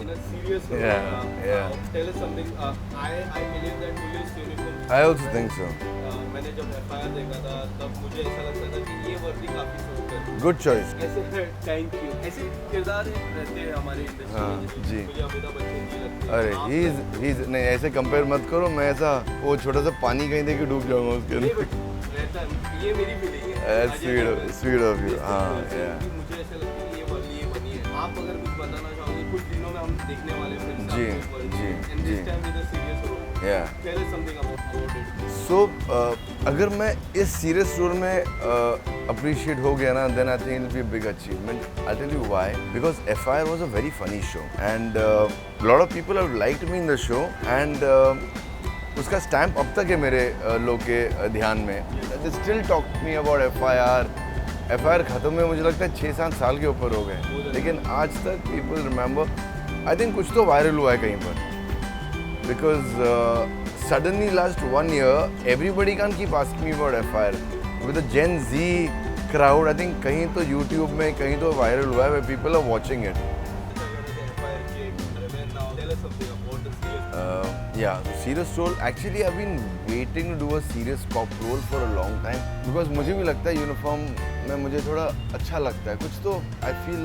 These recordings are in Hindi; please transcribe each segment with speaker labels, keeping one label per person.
Speaker 1: in a serious role.
Speaker 2: Yeah.
Speaker 1: Tell us something. I believe that police uniform.
Speaker 2: I also think so.
Speaker 1: मैंने जब FIR देखा था तब मुझे ऐसा लगता था कि ये वर्दी काफी सूट करती है।
Speaker 2: Good choice.
Speaker 1: ऐसे थैंक यू। ऐसे किरदार रहते हैं हमारे इंडस्ट्री
Speaker 2: हाँ,
Speaker 1: में।
Speaker 2: जी।
Speaker 1: मुझे अमिताभ बच्चन जी लगते हैं।
Speaker 2: अरे he's नहीं ऐसे कंपेयर मत करो, मैं ऐसा वो छोटा सा पानी कहीं दे के डूब जाऊंगा उसके
Speaker 1: नहीं
Speaker 2: अंदर।
Speaker 1: बट रहता है, ये मेरी फीलिंग है।
Speaker 2: That's sweet of you. हाँ, yeah.
Speaker 1: कि मुझे ऐसा लगता है कि ये वर्दी ये बनी है। आप अगर कुछ बताना चाहोगे, कुछ दिनों में हम देखने वाले हैं फिर से
Speaker 2: जी,
Speaker 1: आपको वर्दी।
Speaker 2: जी,
Speaker 1: And
Speaker 2: ji.
Speaker 1: this time with a serious role.
Speaker 2: Yeah.
Speaker 1: Tell us something about it.
Speaker 2: So अगर मैं इस सीरियस रोल में अप्रिशिएट हो गया ना, then I think it will be a big achievement. I'll tell you why. Because FIR was a very funny show, and a lot of people have liked me in the show, and उसका स्टैम्प अब तक है मेरे लोग के ध्यान में. They still talk to me about FIR. FIR खत्म में मुझे लगता है 6-7 साल के ऊपर हो गए, लेकिन आज तक people remember. I think कुछ तो वायरल हुआ है कहीं पर. Because suddenly last 1 year, everybody can't keep asking me about FIR. With the Gen Z crowd, I think कहीं तो YouTube में कहीं तो viral हुआ है where people are watching it.
Speaker 1: Tell us something about the serious.
Speaker 2: Yeah, so serious role. Actually, I've been waiting to do a serious cop role for a long time because मुझे भी लगता है यूनिफॉर्म में मुझे थोड़ा अच्छा लगता है. कुछ तो I feel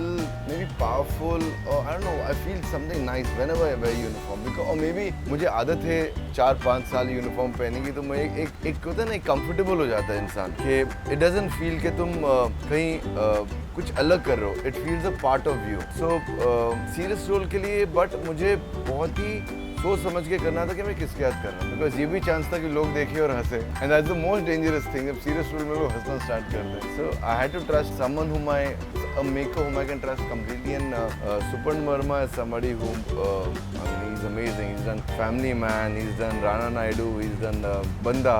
Speaker 2: maybe powerful or I don't know. I feel something nice whenever I wear uniform because or maybe मुझे आदत है 4-5 साल यूनिफॉर्म पहने की, तो मैं एक होता है ना, कंफर्टेबल हो जाता है इंसान कि it doesn't feel कि तुम कहीं कुछ अलग कर रहे हो. It feels a part of you. So serious role के लिए बट मुझे बहुत ही सोच समझ के करना था कि मैं किसके याद कर रहा हूँ, बिकॉज ये भी चांस था कि लोग देखे और हंसे, and that's the most dangerous thing. जब सीरियस रोल में लोग हंसना स्टार्ट कर दें. So I had to trust someone whom a maker whom I can trust completely, and Supan Verma is somebody whom I mean, he's amazing. He's done Family Man, he's done Rana Naidu, he's done Banda.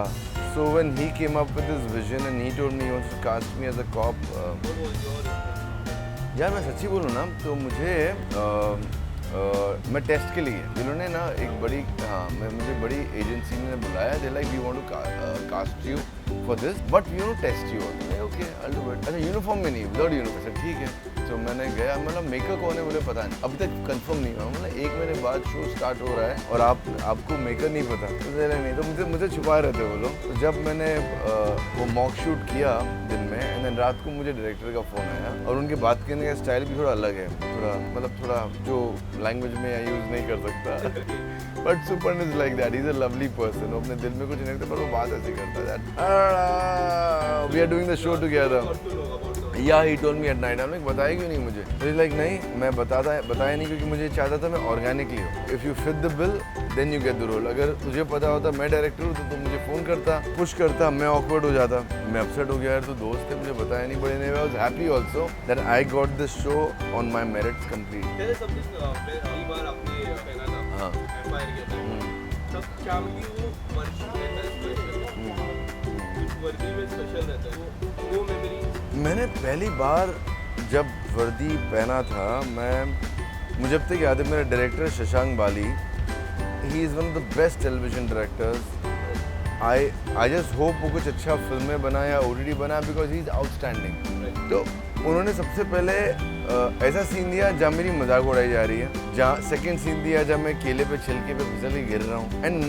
Speaker 2: So when he came up with this vision and he told me he wants to cast me as a cop,
Speaker 1: What was your response?
Speaker 2: यार मैं सच्ची बोलूँ ना तो मुझे मैं टेस्ट के लिए जिन्होंने ना एक बड़ी मुझे बड़ी एजेंसी ने बुलाया. They like we want to cast you for this but we want to test you. Okay I will do it. अच्छा यूनिफॉर्म में नहीं, विदाउट यूनिफॉर्म. ठीक है. तो मैंने गया, मतलब मेकर कौन है बोले पता नहीं, अभी तक कंफर्म नहीं हुआ. मतलब 1 महीने बाद शो स्टार्ट हो रहा है और आपको मेकर नहीं पता. तो नहीं, तो मुझे छुपा रहे थे वो लोग. तो जब मैंने वो मॉक शूट किया दिन में, एंड देन रात को मुझे डायरेक्टर का फ़ोन आया, और उनके बात करने का स्टाइल भी थोड़ा अलग है. थोड़ा जो लैंग्वेज में यूज़ नहीं कर सकता. But Supan is like that. Is a lovely person. वो अपने दिल में कुछ नहीं रखता, पर वो बात ऐसे करता है. We are doing the show together.
Speaker 1: Got to know about the
Speaker 2: या he told me at night. हम लोग बताया क्यों नहीं मुझे? तो लाइक नहीं, मैं बताया नहीं क्योंकि मुझे चाहता था मैं ऑर्गेनिकली हूँ. If you fit the bill then you get the role. अगर तुझे पता होता मैं डायरेक्टर हूँ तो तू मुझे फ़ोन करता, पुश करता, मैं ऑकवर्ड हो जाता. मैं अपसेट हो गया यार, तो दोस्त थे, मुझे बताया नहीं. But anyway I was happy also that I got this show on my merits complete.
Speaker 1: Tell us something. पहली बार आपने पहना था.
Speaker 2: हाँ.
Speaker 1: FIR के टाइम. तब क्या मिली वो वर्दी रहता है स्पेशल. कुछ वर्दी में स्पेशल रहता है. वो मेमोरी.
Speaker 2: मैंने पहली बार जब वर्दी पहना था, मुझे अब तक याद है, मेरा director Shashank Bali, he is one of the best television directors. I just hope वो कुछ अच्छा फिल्में बनाए या OTT बनाए, बिकॉज ही इज़ आउटस्टैंडिंग. तो उन्होंने सबसे पहले ऐसा सीन दिया जहाँ मेरी मजाक उड़ाई जा रही है, जहाँ सेकेंड सीन दिया जब मैं केले पे छिलके पे फिसल के गिर रहा हूँ. And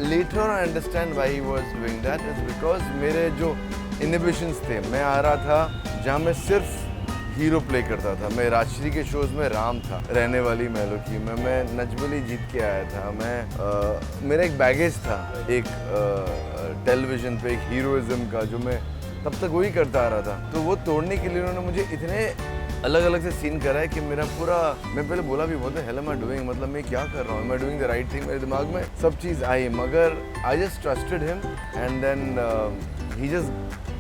Speaker 2: later on I understand why he was doing that. Is because मेरे जो इनहिबिशंस थे, मैं आ रहा था जहाँ मैं सिर्फ हीरो प्ले करता था. मैं राजश्री के शोज़ में राम था, रहने वाली महलों की में मैं नजबली जीत के आया था. मेरा एक बैगेज था एक टेलीविज़न पे, एक हीरोइज्म का, जो मैं तब तक वही करता आ रहा था. तो वो तोड़ने के लिए उन्होंने मुझे इतने अलग अलग से सीन कराए कि मेरा पूरा, मैं पहले बोला भी बहुत, हेल एम आई डूइंग, मतलब मैं क्या कर रहा हूँ, मैं डूइंग द राइट थिंग. मेरे दिमाग में सब चीज़ आई, मगर I just trusted him and then he just,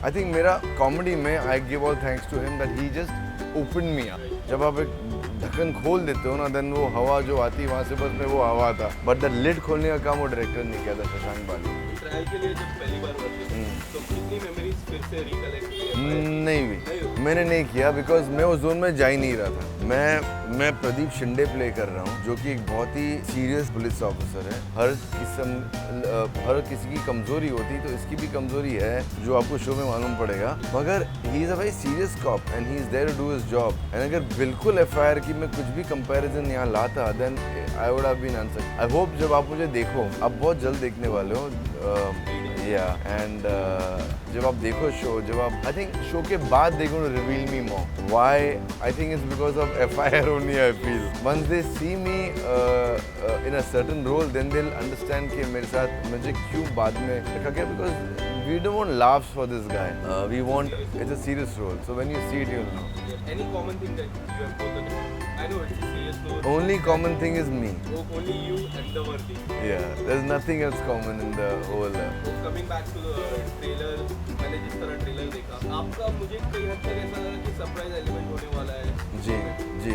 Speaker 2: I think मेरा कॉमेडी में I give all thanks to him that he just open me up. जब आप एक ढक्कन खोल देते हो ना, देन वो हवा जो आती वहाँ से, बस में वो हवा था. बट द लिड खोलने का काम वो डायरेक्टर ने किया था, शशांक बाली.
Speaker 1: ट्रायल के लिए जब पहली बार वर्दी तो कितनी मेमोरीज फिर से रिकलेक्ट की?
Speaker 2: नहीं हुई. मैंने नहीं किया बिकॉज मैं उस जोन में जा ही नहीं रहा था। मैं प्रदीप शिंदे प्ले कर रहा हूँ, जो कि एक बहुत ही सीरियस पुलिस ऑफिसर है। हर किसी की कमजोरी होती, तो इसकी भी कमजोरी है जो आपको शो में मालूम पड़ेगा, मगर he is a very serious cop and he is there to do his job. And अगर बिल्कुल FIR की मैं कुछ भी कंपैरिजन यहाँ लाता, then I would have been answer. I hope जब आप मुझे देखो, आप बहुत जल्द देखने वाले हो, एंड जब आप देखो शो, जब आप आई थिंक शो के बाद देखो reveal me more why. I think it's because of FIR only I feel. Once they see me in a certain role, then they will understand कि मेरे साथ मुझे क्यों बाद में रखा गया, because we don't want laughs for this guy. We want it's a serious role. So when you see it, you'll know.
Speaker 1: Any common thing that you have both done? I know it's a serious role.
Speaker 2: Only common thing is me.
Speaker 1: Only you and the Vardi.
Speaker 2: Yeah, there's nothing else common in the whole.
Speaker 1: So coming back to the trailer, मैंने जिस तरह ट्रेलर देखा, आपका मुझे कई हद तक ऐसा लगा कि सरप्राइज एलिमेंट होने वाला है।
Speaker 2: जी जी।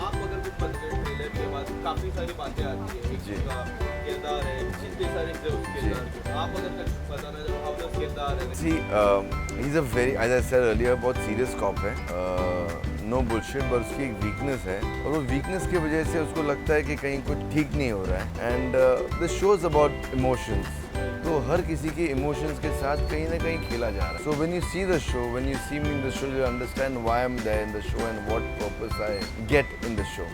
Speaker 1: आप अगर कुछ बता दें, ट्रेलर के बाद काफी सारी बातें आती है, एक का किरदार है, जितने सारे किरदार के, आप अगर कुछ बताना चाहो, हाउ द किरदार है।
Speaker 2: See, he's a very, as I said earlier, बहुत सीरियस कॉप है, नो बुलशिट, पर उसकी एक वीकनेस है, और वो वीकनेस की वजह से उसको लगता है कि कहीं कुछ ठीक नहीं हो रहा है। And this shows about emotions, तो हर किसी के इमोशंस के साथ कहीं ना कहीं खेला जा रहा है। So when you see the show, when you see me in the show, you understand why I am there in the show and what purpose I get in the show.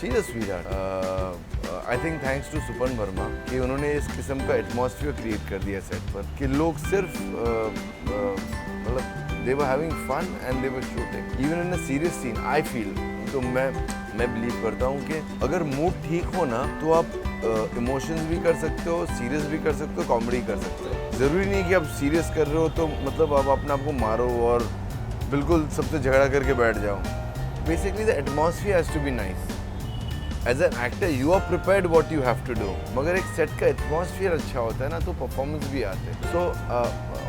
Speaker 2: She is a sweetheart. I think thanks to Supan Verma कि उन्होंने इस किस्म का एटमॉस्फेयर क्रिएट कर दिया सेट पर कि लोग सिर्फ मतलब they were having fun and they were shooting even in a serious scene. I feel, तो मैं बिलीव करता हूँ कि अगर मूड ठीक हो ना, तो आप इमोशंस भी कर सकते हो, सीरियस भी कर सकते हो, कॉमेडी कर सकते हो। ज़रूरी नहीं कि आप सीरियस कर रहे हो तो मतलब आप अपने आप को मारो और बिल्कुल सबसे झगड़ा करके बैठ जाओ। Basically the atmosphere has to be nice. As an actor you are prepared what you have to do, मगर एक सेट का एटमॉस्फियर अच्छा होता है ना, तो परफॉर्मेंस भी आते हैं। So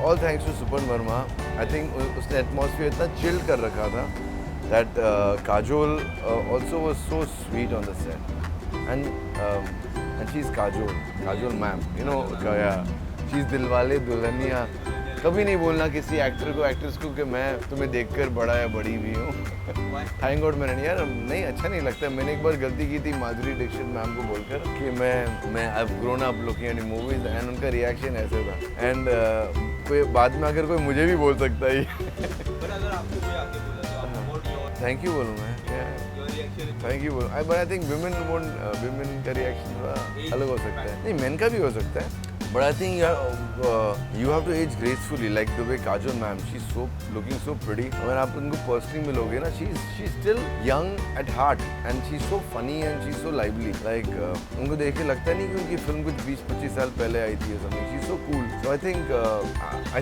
Speaker 2: all thanks to Supan Verma. I think उसने एटमॉस्फियर इतना चिल कर रखा था that Kajol also was so sweet on the set, and she is Kajol ma'am, you know, she is Dilwale Dulhania. कभी नहीं बोलना किसी एक्टर को, एक्ट्रेस को कि मैं तुम्हें देखकर बड़ा या बड़ी भी हूँ। थैंक गॉड मैंने नहीं, यार नहीं, अच्छा नहीं लगता। मैंने एक बार गलती की थी माधुरी दीक्षित मैम को बोलकर कि मैं I have grown up looking at movies, and उनका रिएक्शन ऐसे था। एंड कोई बाद में आकर कोई मुझे भी बोल सकता है। थैंक यू बोलूँ मैं, थैंक यू बोलूँ, बट आई थिंक विमेन का रिएक्शन अलग हो सकता है। नहीं, मेन का भी हो सकता है, but I think you have to age gracefully, like the way Kajol ma'am, she's so looking so pretty. अगर आप उनको personally मिलोगे ना, she's still young at heart and she's so funny and she's so lively. Like उनको देख के लगता नहीं कि उनकी फिल्म कुछ 20-25 साल पहले आई थी or something. She's so cool. So I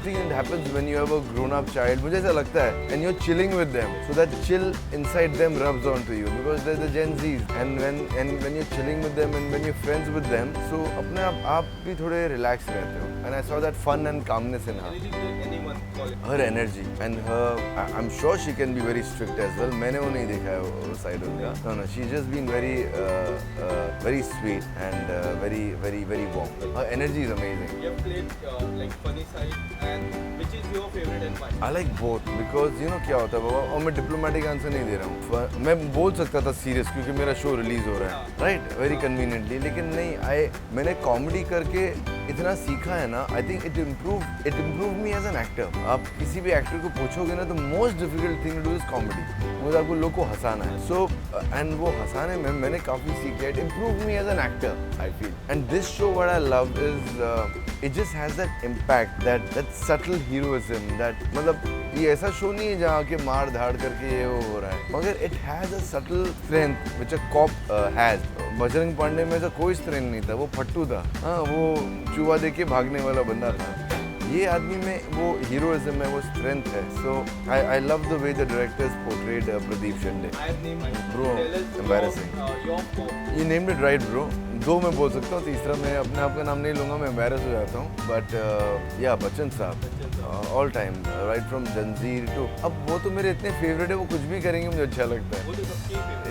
Speaker 2: think it happens when you have a grown-up child. मुझे ऐसा लगता है, and you're chilling with them, so that chill inside them rubs onto you because they're the Gen Zs. And when you're chilling with them and when you're friends with them, so अपने आप भी थोड़े relaxed रहते हो, and I saw that fun and calmness in her. Her energy and her, I'm sure she can be very strict as well. मैंने वो नहीं देखा है वो side उनका. No, she's just been very sweet and very warm. Her energy is amazing.
Speaker 1: You have played like funny side, and which is your favorite and why?
Speaker 2: I like both because you know क्या होता है बाबा, और मैं डिप्लोमेटिक आंसर नहीं दे रहा हूँ। मैं बोल सकता था सीरियस क्योंकि मेरा शो रिलीज हो रहा है, राइट, वेरी कन्वीनियंटली, लेकिन नहीं, मैंने कॉमेडी करके इतना सीखा है ना, I think it improve me as an actor. आप किसी भी एक्टर को पूछोगे ना, तो most difficult thing to do is comedy, मुझे आपको लोग को हंसाना है। सो एंड वो हंसाने में मैंने काफ़ी सीख लिया, it improve me as an actor I feel. And this show what I love is it just has that impact, that subtle heroism, that मतलब ये ऐसा शो नहीं है जहाँ के मार धाड़ करके ये वो हो रहा है, मगर it has a subtle strength which a cop has. Bajrang Pandey में ऐसा कोई स्ट्रेंथ नहीं था, वो फट्टू था, हाँ, वो चूहा दे के भागने वाला बंदा था। ये आदमी में वो हीरोइज्म है, वो स्ट्रेंथ है। So I love the way the directors portrayed Pradeep Shinde. Bro, embarrassing. You named it right, bro. दो मैं बोल सकता हूँ, तीसरा मैं अपने आप का नाम नहीं लूँगा, मैं एम्बैरस हो जाता हूँ। बट या बच्चन साहब ऑल टाइम, राइट फ्रॉम जंजीर टू, अब वो तो मेरे इतने फेवरेट है, वो कुछ भी करेंगे मुझे अच्छा लगता है।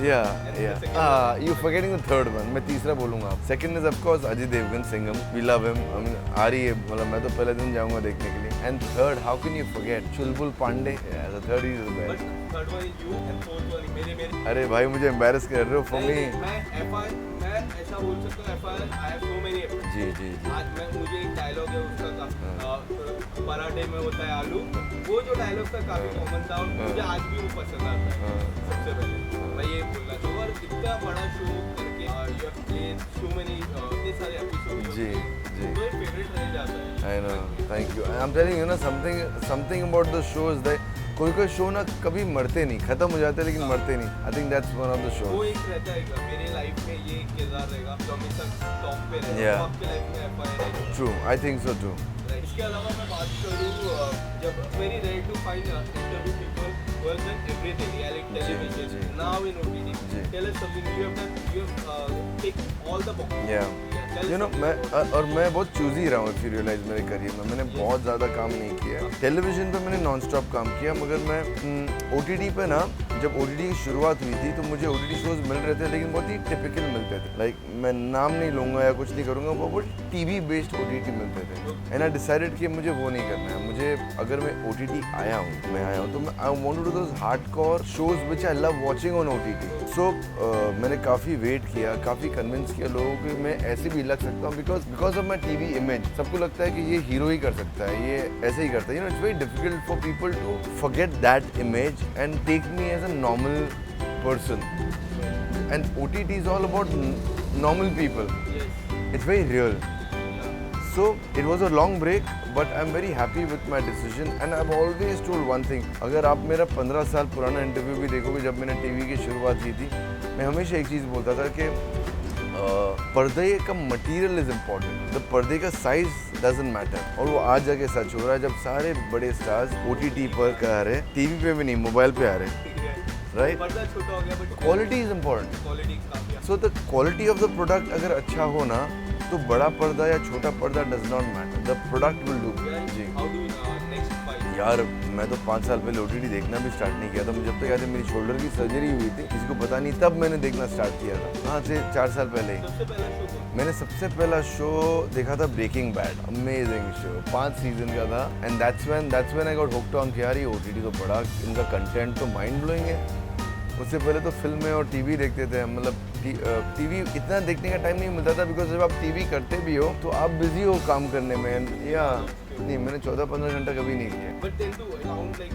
Speaker 2: या you forgetting the third one, मैं तीसरा बोलूँगा। Second is of course Ajay Devgn, Singham, we love him. आ रही है, मतलब मैं तो पहले दिन जाऊँगा देखने के लिए। And third, how can you forget? Chulbul Pandey. Yeah, the third is the
Speaker 1: But
Speaker 2: best.
Speaker 1: third one is you and fourth one मेरे
Speaker 2: अरे भाई मुझे embarrass कर रहे हो for me.
Speaker 1: मैं ऐसा बोल सकता हूँ FIR I have so many FIR.
Speaker 2: जी जी जी.
Speaker 1: आज मुझे एक डायलॉग है उसका पराठे में होता है आलू, वो जो डायलॉग था काफी कॉमन था और मुझे आज भी वो पसंद आता है. सबसे पहले मैं ये बोलना चाहूँगा और इतना बड़ा शो करके you have played so many इतने सारे एपिसोड
Speaker 2: जी जी.
Speaker 1: तो एक फेवरेट रह जाता है.
Speaker 2: I know. Thank you. I'm telling you ना something about the shows that कोई शो ना कभी मरते नहीं, खत्म हो जाते लेकिन मरते नहीं. I think that's one of the
Speaker 1: वो
Speaker 2: shows.
Speaker 1: एक रहता है मेरे लाइफ में ये किरदार रहेगा जो हमेशा टॉप पे रहेगा.
Speaker 2: Yeah.
Speaker 1: वो आपके लाइफ में FIR रहेगा.
Speaker 2: True. I think so too.
Speaker 1: इसके अलावा मैं बात करूँ जब very rare to find interview people who have done everything reality
Speaker 2: जी,
Speaker 1: television
Speaker 2: जी.
Speaker 1: now in OTT.
Speaker 2: जी.
Speaker 1: Tell us something you have done. You have ticked all the boxes.
Speaker 2: Yeah.
Speaker 1: Tell us
Speaker 2: You know
Speaker 1: something
Speaker 2: मैं
Speaker 1: about-
Speaker 2: और मैं बहुत चूजी रहा हूँ if you realize मेरे करियर में मैंने बहुत ज़्यादा काम नहीं किया. टेलीविजन पे मैंने नॉन स्टॉप काम किया मगर मैं OTT पे ना जब OTT की शुरुआत हुई थी तो मुझे OTT शोज मिल रहे थे लेकिन बहुत ही टिपिकल मिलते थे. लाइक मैं नाम नहीं लूँगा या कुछ नहीं करूँगा वो TV बेस्ड OTT मिलते थे. एंड आई डिसाइडेड कि मुझे वो नहीं करना है. मुझे अगर मैं OTT आया हूँ तो मैं I want to do those hardcore shows which I love watching on OTT. So मैंने काफ़ी वेट किया, काफ़ी कन्विंस किया लोगों को मैं ऐसे भी लग सकता हूँ because of my TV image. सबको लगता है कि ये हीरो ही कर सकता है, ये ऐसे ही करता है. You know it's very difficult for people to forget that image and take me as a normal person. And OTT is all about normal people.
Speaker 1: Yes.
Speaker 2: It's very real.
Speaker 1: Yeah.
Speaker 2: So it was a long break, but I'm very happy with my decision. And I've always told one thing. अगर आप मेरा 15 साल पुराना इंटरव्यू भी देखोगे जब मैंने TV की शुरुआत की थी, मैं हमेशा एक चीज़ बोलता था कि पर्दे का मटेरियल इज़ इम्पॉर्टेंट. द पर्दे का साइज डजंट मैटर. और वो आज जाके सच हो रहा है जब सारे बड़े स्टार्स OTT पर आ रहे, TV पे भी नहीं, मोबाइल पे आ रहे. राइट.
Speaker 1: पर्दा छोटा हो गया but
Speaker 2: quality is important.
Speaker 1: Quality काफी
Speaker 2: so the quality of the product अगर अच्छा हो ना तो बड़ा पर्दा या छोटा पर्दा does not matter. The product will do. जी.
Speaker 1: How do next fight.
Speaker 2: यार मैं तो 5 साल पहले OTT देखना भी स्टार्ट नहीं किया था. मुझे जब तक याद है मेरी शोल्डर की सर्जरी हुई थी, किसी को पता नहीं, तब मैंने देखना स्टार्ट किया था. हाँ से 4 साल पहले ही
Speaker 1: सबसे पहला शो कौन
Speaker 2: मैंने सबसे पहला शो देखा था breaking bad. Amazing show, 5 season का था. And that's when I got hooked on कि यार ये OTT तो बड़ा, इनका कंटेंट तो माइंड ब्लोइंग है. उससे पहले तो फिल्में और TV देखते थे. मतलब TV इतना देखने का टाइम नहीं मिलता था बिकॉज जब आप TV करते भी हो तो आप बिजी हो काम करने में. या नहीं, मैंने 14-15 घंटा कभी नहीं किया.
Speaker 1: But ten to around like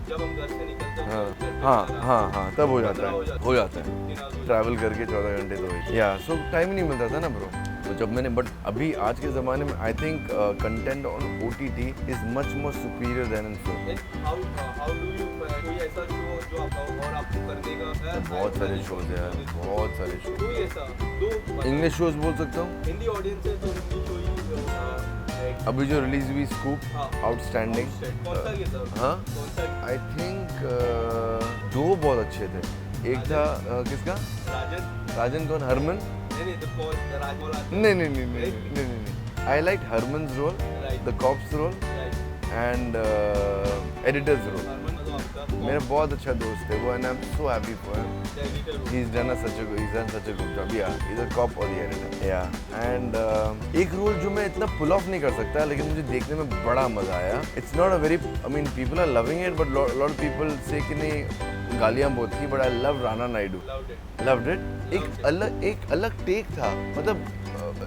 Speaker 1: जब हम घर से निकलते हैं
Speaker 2: हाँ तब हो जाता है.
Speaker 1: 3 hours
Speaker 2: ट्रैवल करके 14 घंटे तो या सो टाइम ही नहीं मिलता था ना ब्रो. तो जब मैंने बट अभी आज के ज़माने में I think content on OTT is much more superior than in film.
Speaker 1: How do you कोई ऐसा शो जो आपका और आपको करने का है.
Speaker 2: बहुत सारे शोज है यार, बहुत सारे शोज.
Speaker 1: कोई ऐसा दो
Speaker 2: इंग्लिश शोज बोल सकता हूँ.
Speaker 1: हिंदी ऑडियंस है तो हिंदी शो ही
Speaker 2: अभी जो रिलीज हुई स्कूप,
Speaker 1: हाँ.
Speaker 2: आउटस्टैंडिंग.
Speaker 1: कौन सा ये था.
Speaker 2: हाँ
Speaker 1: कौन सा
Speaker 2: आई थिंक 2 बहुत अच्छे थे. एक था किसका, राजन कौन, हरमन.
Speaker 1: नहीं तो कौन राजमौल आते
Speaker 2: नहीं. I like Harman's role,
Speaker 1: Right.
Speaker 2: The cop's role and editor's role. मेरा बहुत अच्छा दोस्त है वो and I am so happy for him. He's done such a good job. Yeah, he's a cop or the editor. Yeah, and एक रोल जो मैं इतना पुल ऑफ नहीं कर सकता लेकिन मुझे देखने में बड़ा मजा आया. It's not a very, I mean people are loving it but lot of people say कि नहीं गालियाँ बहुत थी, but I love Rana Naidu. Loved it. एक अलग टेक था. मतलब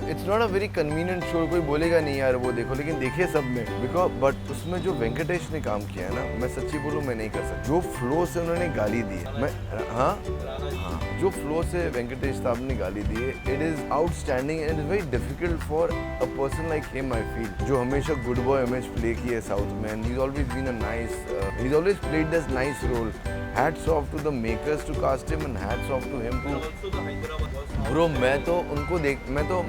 Speaker 2: it's not a very convenient show. कोई बोलेगा नहीं यार वो देखो, लेकिन देखिए सब ने बिकॉज बट उसमें जो वेंकटेश ने काम किया है ना, मैं सच्ची बोलूँ मैं नहीं कर सकता. जो फ्लो से उन्होंने गाली दी है, मैं हाँ जो फ्लो से वेंकटेश साहब ने गाली दी है, it is outstanding and is very difficult for a person like him. I feel जो हमेशा गुड बॉय इमेज प्ले की है साउथ में, and he is always been a nice, he is always played this nice role. Hats off to the makers to cast him and hats off to him to. Bro मैं तो उनको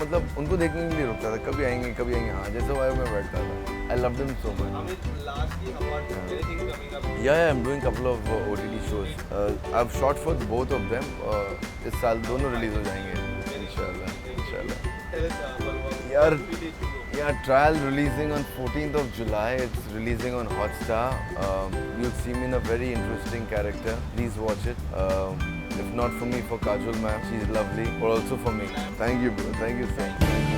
Speaker 2: मतलब उनको देखने के लिए रुकता था. कभी आएंगे हाँ जैसे वो आए मैं बैठता था. I loved him so much. Yeah, I'm doing couple of OTT shows. I've shot for both of them. इस साल दोनों रिलीज हो जाएंगे इंशाल्लाह. यार trial releasing on 14th of July. It's releasing on Hotstar. You'll see me in a very interesting character. Please watch it. If not for me, for Kajol ma'am, she's lovely. But also for me. Thank you bro. Thank you so much.